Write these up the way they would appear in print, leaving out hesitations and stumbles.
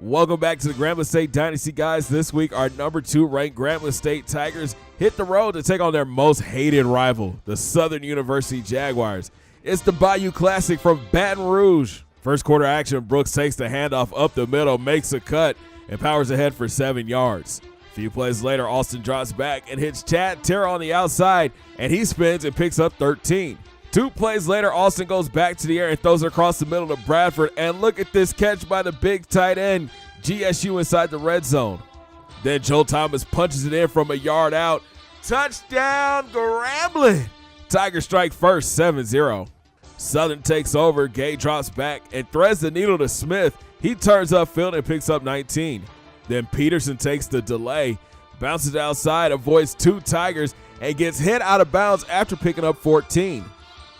Welcome back to the Grambling State Dynasty, guys. This week, our number 2 ranked Grambling State Tigers hit the road to take on their most hated rival, the Southern University Jaguars. It's the Bayou Classic from Baton Rouge. First quarter action, Brooks takes the handoff up the middle, makes a cut, and powers ahead for 7 yards. A few plays later, Austin drops back and hits Chad Terrell on the outside, and he spins and picks up 13. 2 plays later, Austin goes back to the air and throws it across the middle to Bradford. And look at this catch by the big tight end, GSU inside the red zone. Then Joe Thomas punches it in from a yard out. Touchdown, Grambling! Tigers strike first, 7-0. Southern takes over. Gay drops back and threads the needle to Smith. He turns upfield and picks up 19. Then Peterson takes the delay, bounces outside, avoids 2 Tigers, and gets hit out of bounds after picking up 14.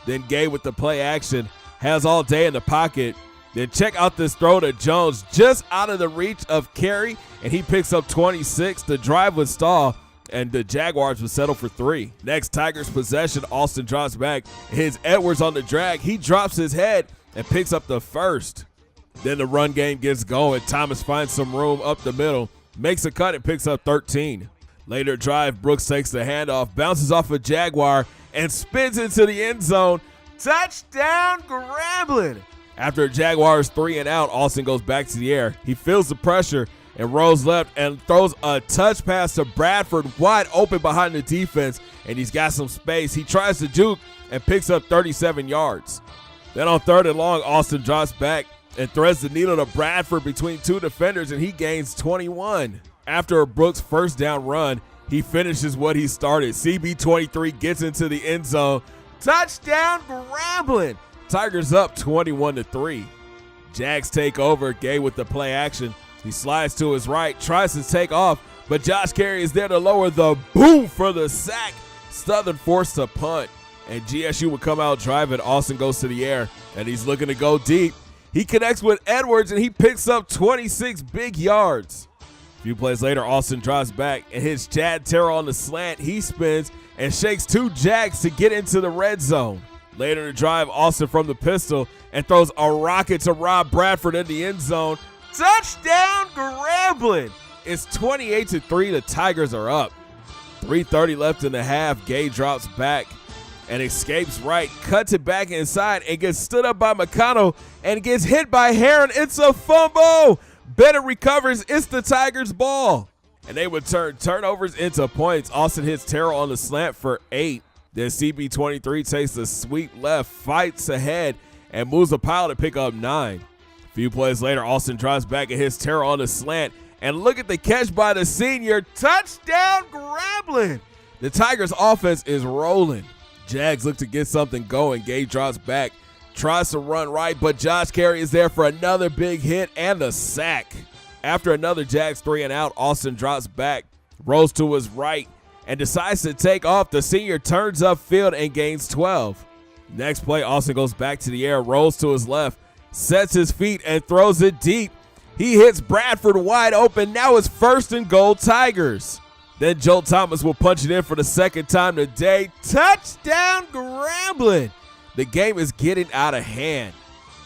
Then Gay with the play action, has all day in the pocket. Then check out this throw to Jones, just out of the reach of Carey, and he picks up 26. The drive would stall, and the Jaguars would settle for 3. Next Tigers possession, Austin drops back, hits Edwards on the drag. He drops his head and picks up the first. Then the run game gets going. Thomas finds some room up the middle, makes a cut and picks up 13. Later drive, Brooks takes the handoff, bounces off a Jaguar, and spins into the end zone. Touchdown, Grambling! After Jaguars 3 and out, Austin goes back to the air. He feels the pressure and rolls left and throws a touch pass to Bradford, wide open behind the defense, and he's got some space. He tries to juke and picks up 37 yards. Then on 3rd and long, Austin drops back and threads the needle to Bradford between 2 defenders, and he gains 21. After a Brooks first down run, he finishes what he started. CB23 gets into the end zone. Touchdown, Grambling! Tigers up 21-3. Jags take over. Gay with the play action. He slides to his right, tries to take off, but Josh Carey is there to lower the boom for the sack. Southern forced to punt, and GSU would come out driving. Austin goes to the air, and he's looking to go deep. He connects with Edwards, and he picks up 26 big yards. A few plays later, Austin drops back and hits Chad Terrell on the slant. He spins and shakes 2 Jags to get into the red zone. Later in the drive, Austin from the pistol and throws a rocket to Rob Bradford in the end zone. Touchdown, Grambling! It's 28-3. The Tigers are up. 3:30 left in the half. Gay drops back and escapes right, cuts it back inside and gets stood up by McConnell and gets hit by Heron. It's a fumble. Bennett recovers. It's the Tigers' ball. And they would turn turnovers into points. Austin hits Terrell on the slant for 8. Then CB23 takes the sweep left, fights ahead, and moves a pile to pick up 9. A few plays later, Austin drives back and hits Terrell on the slant. And look at the catch by the senior. Touchdown, Grambling! The Tigers' offense is rolling. Jags look to get something going. Gay drops back, tries to run right, but Josh Carey is there for another big hit and a sack. After another Jags 3 and out, Austin drops back, rolls to his right, and decides to take off. The senior turns upfield and gains 12. Next play, Austin goes back to the air, rolls to his left, sets his feet, and throws it deep. He hits Bradford wide open. Now it's 1st and goal, Tigers. Then Joe Thomas will punch it in for the 2nd time today. Touchdown, Grambling! The game is getting out of hand.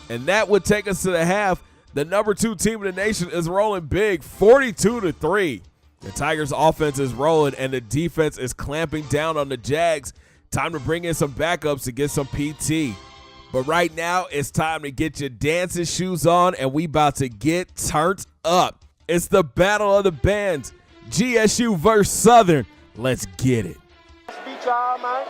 And that would take us to the half. The number 2 team in the nation is rolling big, 42-3. The Tigers' offense is rolling, and the defense is clamping down on the Jags. Time to bring in some backups to get some PT. But right now, it's time to get your dancing shoes on, and we about to get turned up. It's the battle of the bands. GSU versus Southern. Let's get it. Speech all, man.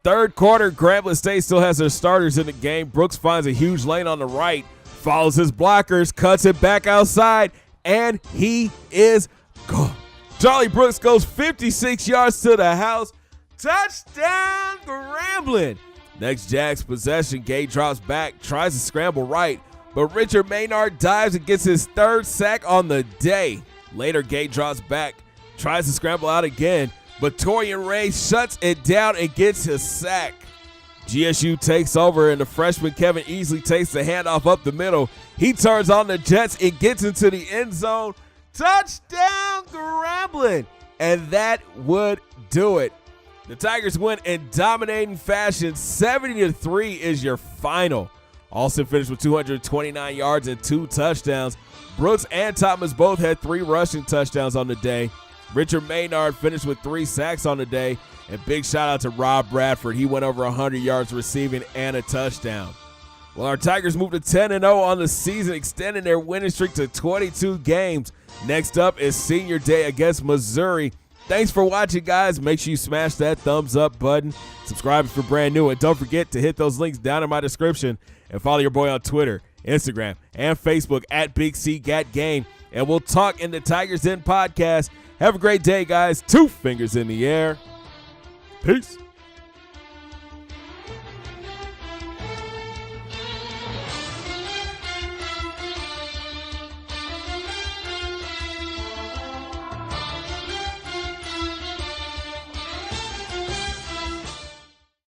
Third quarter, Grambling State still has their starters in the game. Brooks finds a huge lane on the right, follows his blockers, cuts it back outside, and he is gone. Charlie Brooks goes 56 yards to the house. Touchdown, Grambling. Next Jags possession, Gay drops back, tries to scramble right, but Richard Maynard dives and gets his third sack on the day. Later, Gay drops back, tries to scramble out again, but Torian Ray shuts it down and gets his sack. GSU takes over, and the freshman Kevin Easley takes the handoff up the middle. He turns on the Jets and gets into the end zone. Touchdown, Grambling. And that would do it. The Tigers win in dominating fashion. 70-3 is your final. Austin finished with 229 yards and 2 touchdowns. Brooks and Thomas both had 3 rushing touchdowns on the day. Richard Maynard finished with 3 sacks on the day. And big shout out to Rob Bradford. He went over 100 yards receiving and a touchdown. Well, our Tigers moved to 10-0 on the season, extending their winning streak to 22 games. Next up is Senior Day against Missouri. Thanks for watching, guys. Make sure you smash that thumbs up button. Subscribe if you're brand new. And don't forget to hit those links down in my description. And follow your boy on Twitter, Instagram, and Facebook at Big C Gat Game. And we'll talk in the Tigers Den podcast. Have a great day, guys. 2 fingers in the air. Peace.